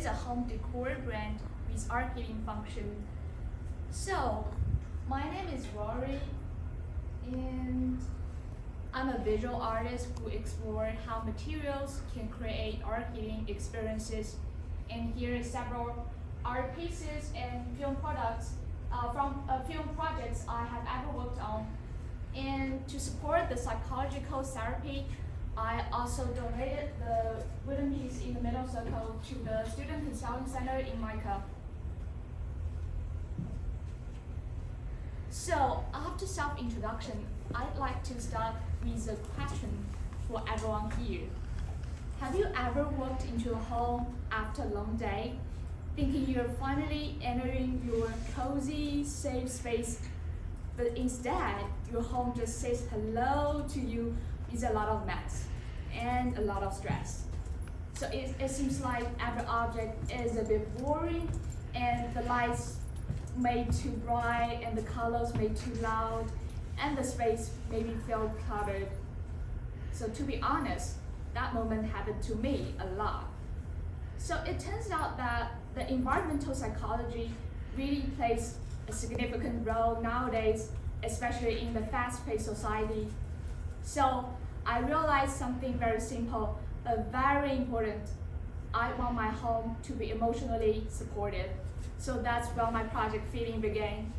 is a home decor brand with art heating function. So, my name is Rory, and I'm a visual artist who explores how materials can create art healing experiences. And here are several art pieces and film products from film projects I have ever worked on. And to support the psychological therapy, I also donated the wooden piece in the middle circle to the Student Consulting Center in MICA. So after self-introduction, I'd like to start with a question for everyone here. Have you ever walked into a home after a long day, thinking you're finally entering your cozy, safe space, but instead your home just says hello to you with a lot of mess and a lot of stress? So it seems like every object is a bit boring, and the lights made too bright and the colors made too loud, and the space maybe felt cluttered. So to be honest, that moment happened to me a lot. So it turns out that the environmental psychology really plays a significant role nowadays, especially in the fast-paced society. So I realized something very simple but very important. I want my home to be emotionally supportive. So that's where my project Feeling began.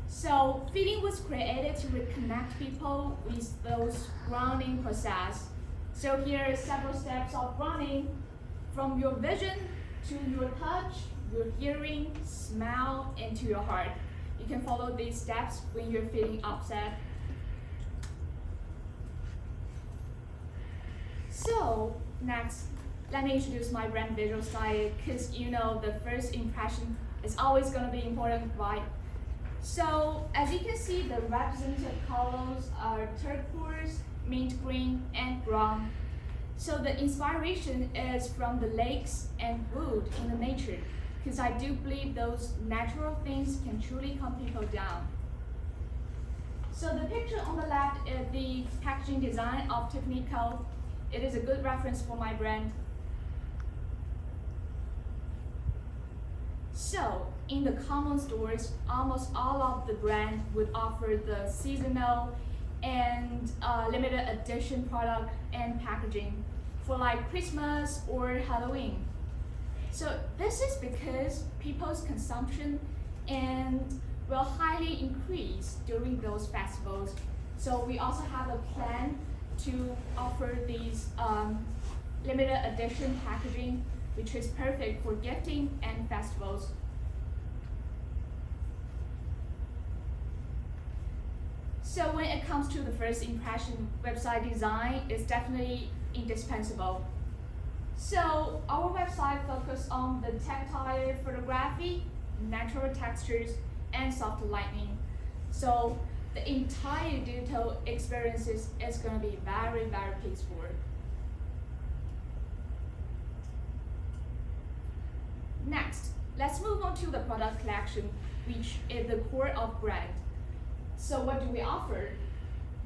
So Feeling was created to reconnect people with those grounding process. So here are several steps of grounding, from your vision to your touch, your hearing, smell, and to your heart. You can follow these steps when you're feeling upset. So next, let me introduce my brand visual style, because you know the first impression is always going to be important, right? So as you can see, the representative colors are turquoise, mint green, and brown. So the inspiration is from the lakes and wood in the nature, because I do believe those natural things can truly calm people down. So the picture on the left is the packaging design of Tiffany Co. It is a good reference for my brand. So in the common stores, almost all of the brands would offer the seasonal and limited edition product and packaging for like Christmas or Halloween. So this is because people's consumption and will highly increase during those festivals. So we also have a plan to offer these limited edition packaging, which is perfect for gifting and festivals. So when it comes to the first impression, website design is definitely indispensable. So our website focuses on the tactile photography, natural textures, and soft lighting. So the entire digital experience is going to be very, very peaceful. Next, let's move on to the product collection, which is the core of brand. So what do we offer?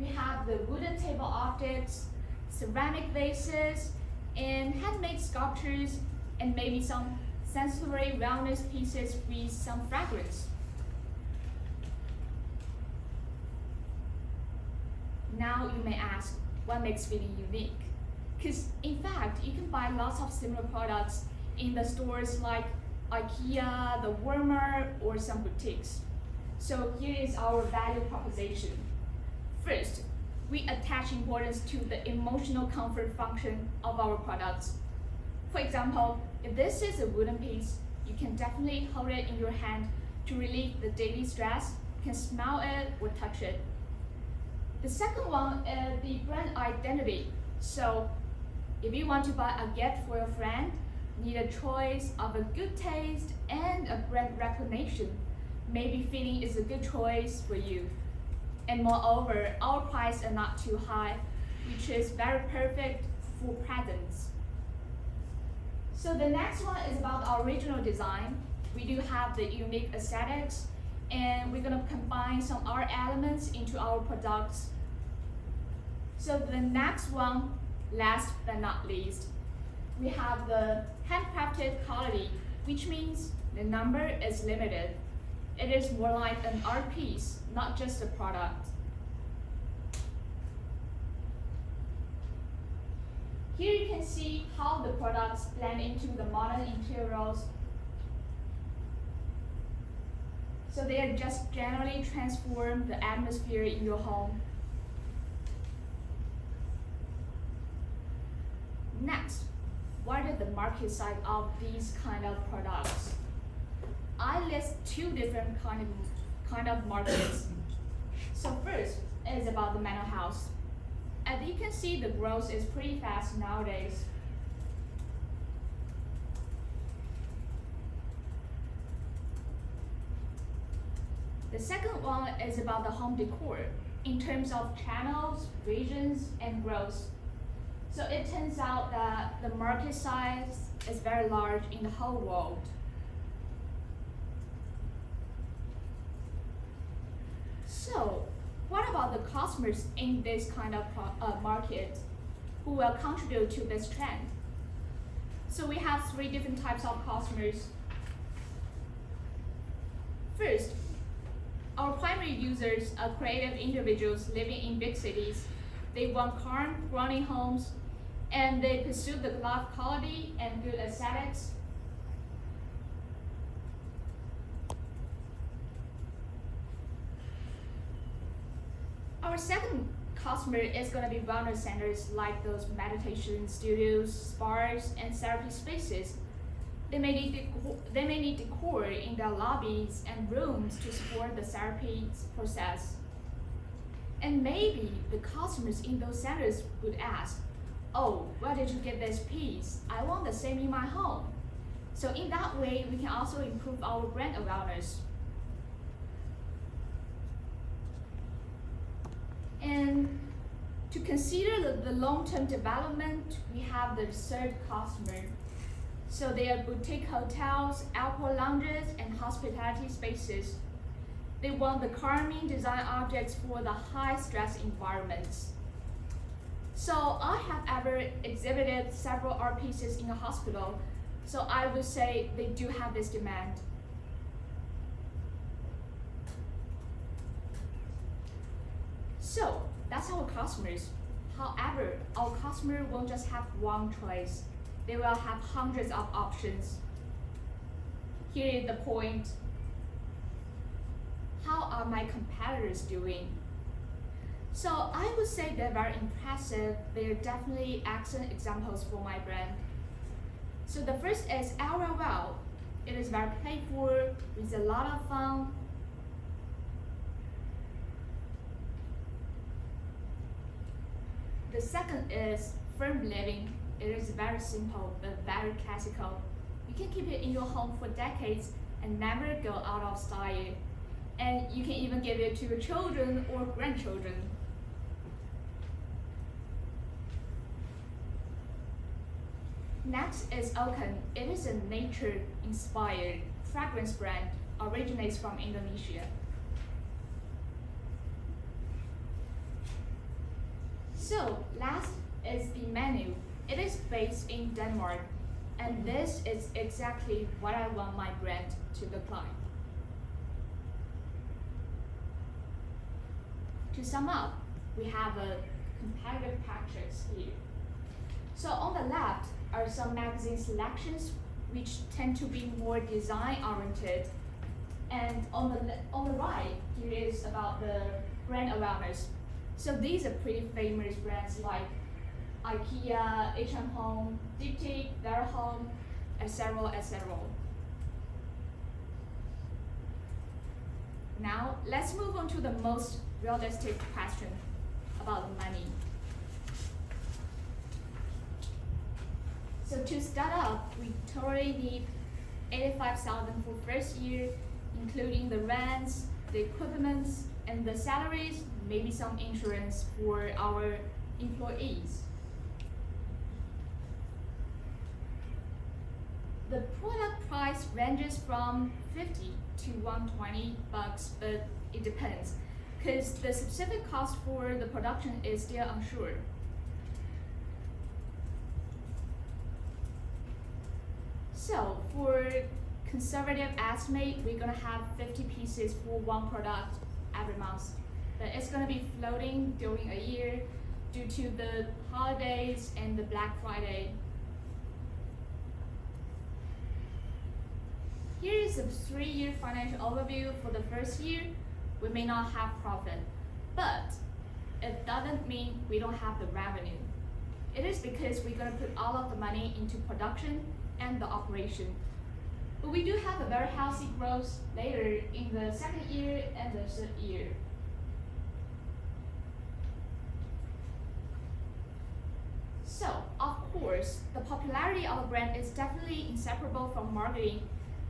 We have the wooden table objects, ceramic vases, and handmade sculptures, and maybe some sensory wellness pieces with some fragrance. Now you may ask, what makes Feeling unique? Because in fact, you can buy lots of similar products in the stores like IKEA, the Walmart, or some boutiques. So here is our value proposition. First, we attach importance to the emotional comfort function of our products. For example, if this is a wooden piece, you can definitely hold it in your hand to relieve the daily stress, you can smell it or touch it. The second one is the brand identity. So if you want to buy a gift for your friend, need a choice of a good taste and a brand recognition, maybe Feeling is a good choice for you. And moreover, our prices are not too high, which is very perfect for presents. So the next one is about our original design. We do have the unique aesthetics, and we're gonna combine some art elements into our products. So the next one, last but not least, we have the handcrafted quality, which means the number is limited. It is more like an art piece, not just a product. Here you can see how the products blend into the modern interiors. So they are just generally transform the atmosphere in your home. Next, what is the market size of these kind of products? I list two different kind of markets. So first is about the mental health. As you can see, the growth is pretty fast nowadays. The second one is about the home decor in terms of channels, regions, and growth. So it turns out that the market size is very large in the whole world. So, what about the customers in this kind of market who will contribute to this trend? So we have three different types of customers. First, our primary users are creative individuals living in big cities. They want calm, grounding homes, and they pursue the love quality and good aesthetics. Our second customer is going to be wellness centers like those meditation studios, spas, and therapy spaces. They may need decor in their lobbies and rooms to support the therapy process. And maybe the customers in those centers would ask, oh, where did you get this piece? I want the same in my home. So in that way, we can also improve our brand awareness. And to consider the long-term development, we have the third customer. So they are boutique hotels, airport lounges, and hospitality spaces. They want the calming design objects for the high-stress environments. So I have ever exhibited several art pieces in a hospital, so I would say they do have this demand. So that's our customers. However, our customer won't just have one choice. They will have hundreds of options. Here is the point. How are my competitors doing? So I would say they're very impressive. They're definitely excellent examples for my brand. So the first is Aura Wow. It is very playful, with a lot of fun. The second is Firm Living. It is very simple but very classical. You can keep it in your home for decades and never go out of style. And you can even give it to your children or grandchildren. Next is Oken. It is a nature-inspired fragrance brand, originates from Indonesia. So last is the menu. It is based in Denmark, and this is exactly what I want my brand to look like. To sum up, we have a competitive pictures here. So on the left are some magazine selections which tend to be more design oriented, and on the right here is about the brand awareness. So these are pretty famous brands like IKEA, H&M Home, Diptyque, Zara Home, etc., etc. Now let's move on to the most realistic question about the money. So to start up, we totally need 85,000 for first year, including the rents, the equipment, and the salaries, maybe some insurance for our employees. The product price ranges from 50 to 120 bucks, but it depends, because the specific cost for the production is still unsure. So for conservative estimate, we're gonna have 50 pieces for one product every month. But it's gonna be floating during a year due to the holidays and the Black Friday. Here is a 3-year financial overview. For the first year, we may not have profit, but it doesn't mean we don't have the revenue. It is because we're gonna put all of the money into production and the operation. But we do have a very healthy growth later in the second year and the third year. So, of course, the popularity of a brand is definitely inseparable from marketing,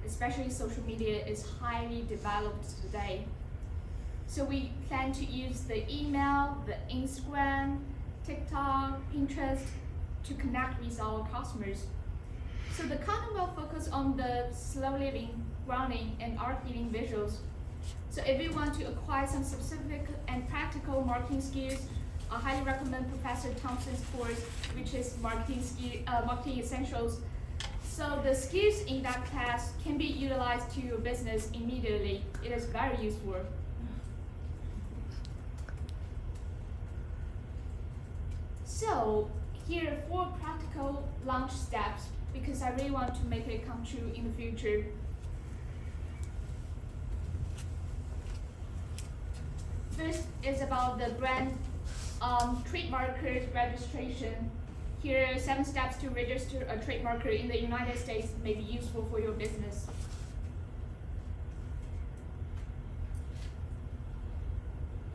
especially social media is highly developed today. So we plan to use the email, the Instagram, TikTok, Pinterest to connect with our customers. So the content will focus on the slow living, grounding, and art-healing visuals. So if you want to acquire some specific and practical marketing skills, I highly recommend Professor Thompson's course, which is Marketing Essentials. So the skills in that class can be utilized to your business immediately. It is very useful. So here are 4 practical launch steps because I really want to make it come true in the future. First is about the brand trademarkers registration. Here are 7 steps to register a trademarker in the United States may be useful for your business.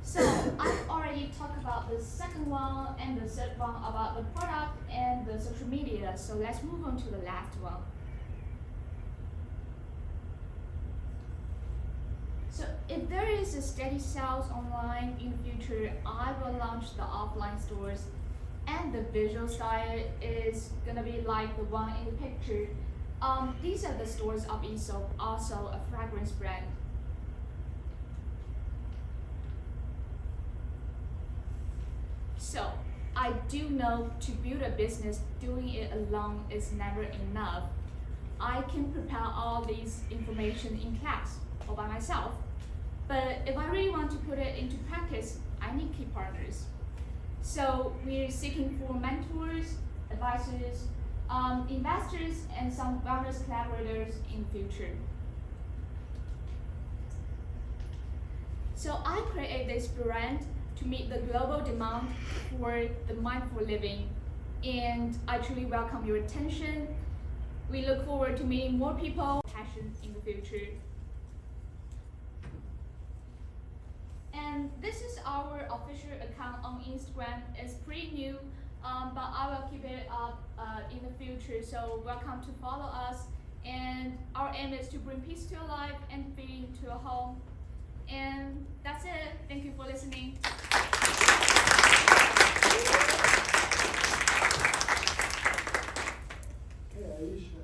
So I've already talked about the second one and the third one about the product and the social media. So let's move on to the last one. So if there is a steady sales online in the future, I will launch the offline stores, and the visual style is gonna be like the one in the picture. These are the stores of Aesop, also a fragrance brand. So I do know to build a business, doing it alone is never enough. I can prepare all these information in class or by myself, but if I really want to put it into practice, I need key partners. So we're seeking for mentors, advisors, investors, and some wellness collaborators in the future. So I create this brand to meet the global demand for the mindful living, and I truly welcome your attention. We look forward to meeting more people passion in the future. And this is our official account on Instagram. It's pretty new, but I will keep it up in the future. So welcome to follow us. And our aim is to bring peace to your life and feeling to your home. And that's it. Thank you for listening. Okay, Aisha.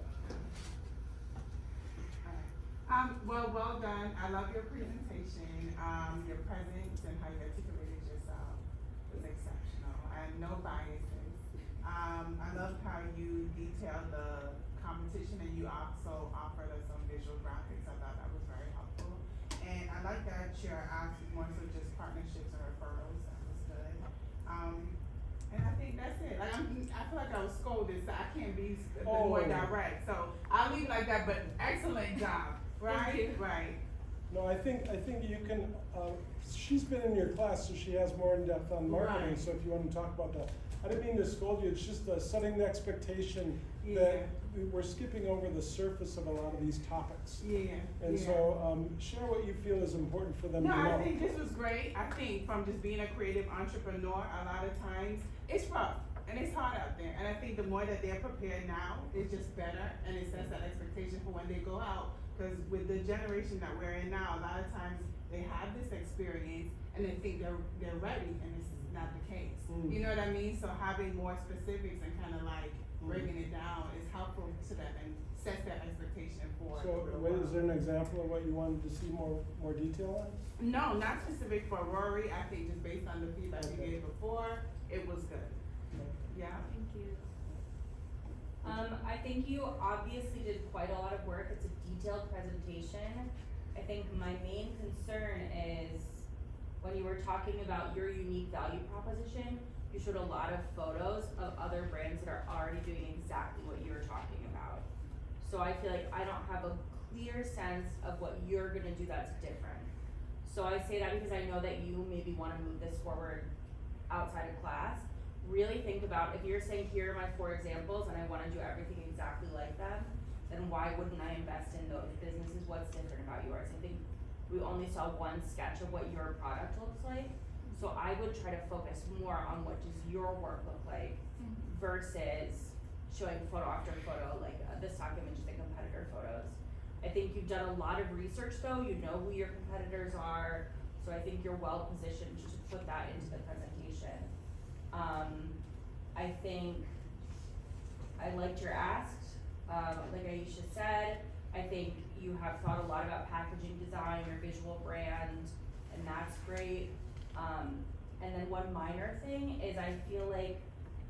Well done. I love your presentation. Your presence and how you articulated yourself was exceptional, and no biases. I loved how you detailed the competition, and you also offered us some visual graphics. I thought that was very helpful. And I like that your ask is more so just partnerships and referrals. That was good. And I think that's it. Like I feel like I was scolded, so I can't be a bit more direct. So I'll leave it like that. But excellent job, right? Right. No, I think you can. She's been in your class, so she has more in depth on marketing. Right. So if you want to talk about that, I didn't mean to scold you. It's just setting the expectation that we're skipping over the surface of a lot of these topics. And so share what you feel is important for them to know. I think this was great. I think from just being a creative entrepreneur, a lot of times it's rough and it's hard out there. And I think the more that they're prepared now, it's just better, and it sets that expectation for when they go out. Because with the generation that we're in now, a lot of times they have this experience and they think they're ready, and this is not the case. You know what I mean? So having more specifics and kind of like breaking it down is helpful to them and sets that expectation for. So is there an example of what you wanted to see more detail on? No, not specific for Rory. I think just based on the feedback you gave before, it was good. Yeah. Thank you. I think you obviously did quite a lot of work. It's a detailed presentation. I think my main concern is when you were talking about your unique value proposition, you showed a lot of photos of other brands that are already doing exactly what you were talking about. So I feel like I don't have a clear sense of what you're gonna do that's different. So I say that because I know that you maybe wanna move this forward outside of class. Really think about, if you're saying here are my 4 examples and I wanna do everything exactly like them, then why wouldn't I invest in those businesses? What's different about yours? I think we only saw one sketch of what your product looks like. So I would try to focus more on what does your work look like versus showing photo after photo, like the stock images and competitor photos. I think you've done a lot of research though, you know who your competitors are, so I think you're well positioned to put that into the presentation. I think I liked your asks, like Aisha said, I think you have thought a lot about packaging design, your visual brand, and that's great. And then one minor thing is I feel like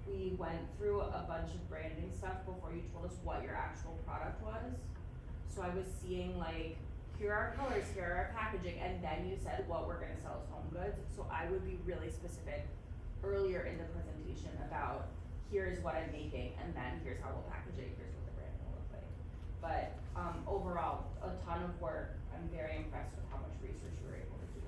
we went through a bunch of branding stuff before you told us what your actual product was. So I was seeing like, here are our colors, here are our packaging, and then you said what we're gonna sell as home goods. So I would be really specific earlier in the presentation about here's what I'm making, and then here's how we'll package it, here's what the brand will look like. But overall, a ton of work. I'm very impressed with how much research you were able to do.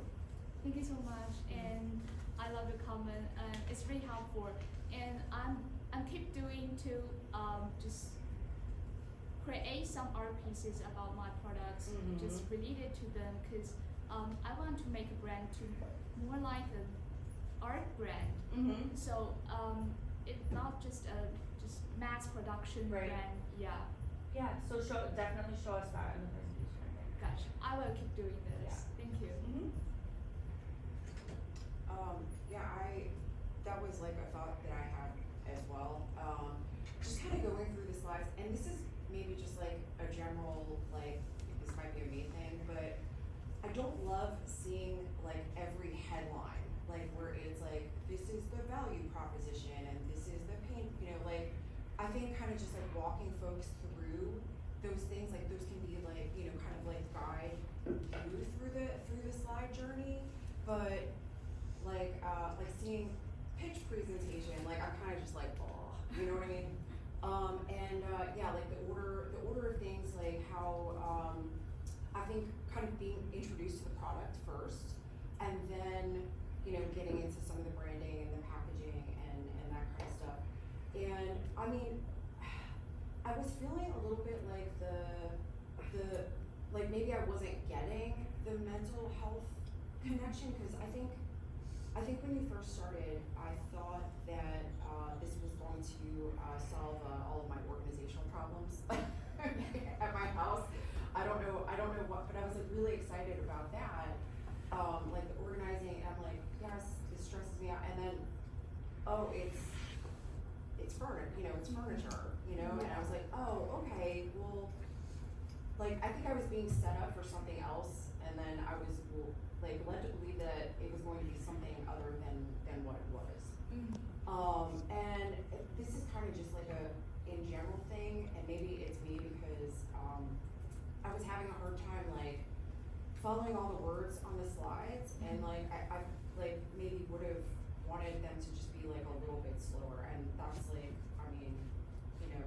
Thank you so much, and I love the comment. It's really helpful, and I'm keep doing to just create some art pieces about my products, just related to them, because I want to make a brand to more like an art brand. So it's not just a just mass production Right. brand. Yeah. Yeah, so definitely show us that in the presentation, I think. Gotcha. I will keep doing this. Yeah. Thank you. That was like a thought that I had as well. Just kind of going through the slides, and this is maybe just like a general, like, this might be a me thing, but I don't love seeing like every headline, like where it's like, this is the value proposition and this is the pain, like, I think kind of just like walking folks through those things, like those can be like, kind of like guide you through the slide journey, but like seeing pitch presentation, like I'm kind of just like, oh, you know what I mean? Yeah, like the order of things, like how, I think kind of being introduced to the product first, and then, getting into some of the branding and the packaging and that kind of stuff. And I mean, I was feeling a little bit like like maybe I wasn't getting the mental health connection, because I think when you first started, I thought that this was going to solve all of my organizational problems at my house. I don't know what, but I was like really excited about that. Like the organizing, I'm like, yes, this stresses me out, and then, oh, it's furniture, it's furniture, and I was like, oh, okay, well, like I think I was being set up for something else, and then I was like led to believe that it was going to be something other than what it was. And this is kind of just like a in general thing, and maybe it's me because I was having a hard time like following all the words on the slides, and like I like maybe would have wanted them to just be like a little bit slower, and that's like, I mean,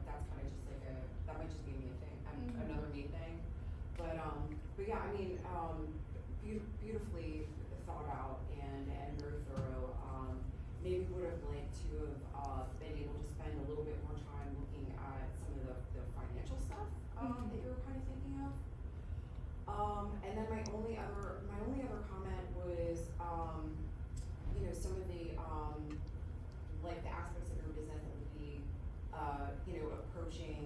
that's kind of just like that might just be me thing, another me thing, but yeah, I mean, beautifully thought out and very thorough. Maybe would have liked to have been able to spend a little bit more time looking at some of the financial stuff that you were kind of thinking of. And then my only other comment was, some of the like the aspects of your business that would be, approaching,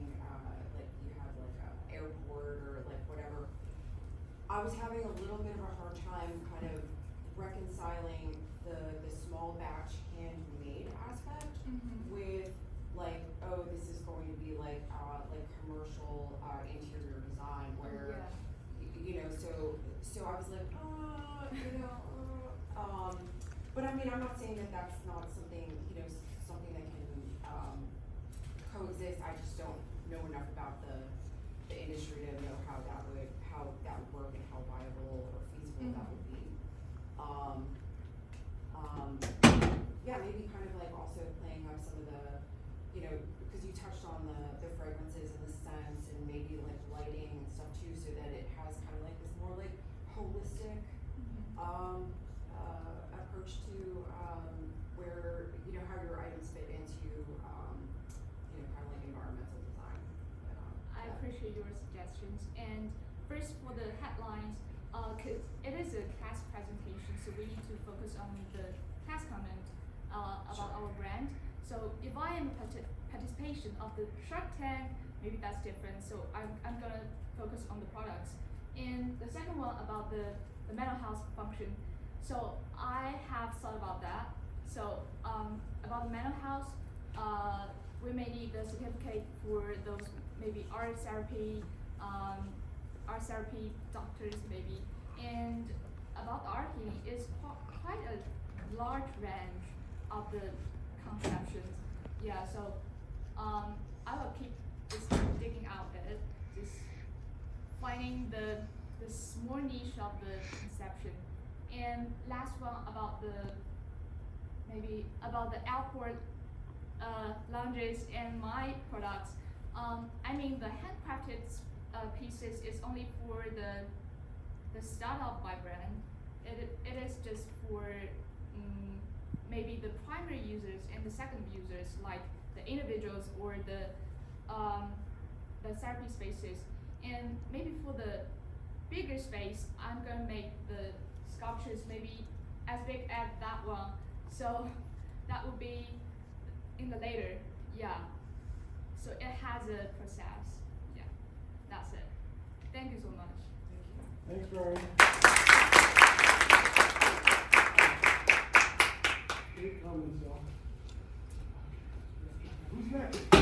like you have like a airport or like whatever. I was having a little bit of a hard time kind of reconciling the small batch handmade aspect with like, oh, this is going to be like commercial interior design where so I was like, but I mean, I'm not saying that that's not something, something that can coexist. I just don't know enough about the industry to know how that would work and how viable or feasible that would be. Yeah, maybe kind of like also playing up some of the, because you touched on the fragrances and the scents and maybe like lighting and stuff too, so that it has kind of like this more like holistic approach to where how your items fit into kind of like environmental design. I appreciate your suggestions. And first for the headlines, cause it is a cast presentation, so we need to focus on the cast comment about our brand. So if I am participation of the Shark Tank, maybe that's different. So I'm gonna focus on the products. And the second one about the mental health function. So I have thought about that. So about the mental health, we may need the certificate for those maybe art therapy doctors maybe. And about the art healing, it's quite a large range of the conceptions. Yeah, so I will keep just digging out it, just finding the small niche of the conception. And last one about the outboard lounges and my products. I mean the handcrafted pieces is only for the startup by brand. It is just for maybe the primary users and the second users, like the individuals or the therapy spaces. And maybe for the bigger space, I'm gonna make the sculptures maybe as big as that one. So that would be in the later, yeah. So it has a process, yeah. That's it. Thank you so much. Thanks, Rory. Great comments, all. Who's next?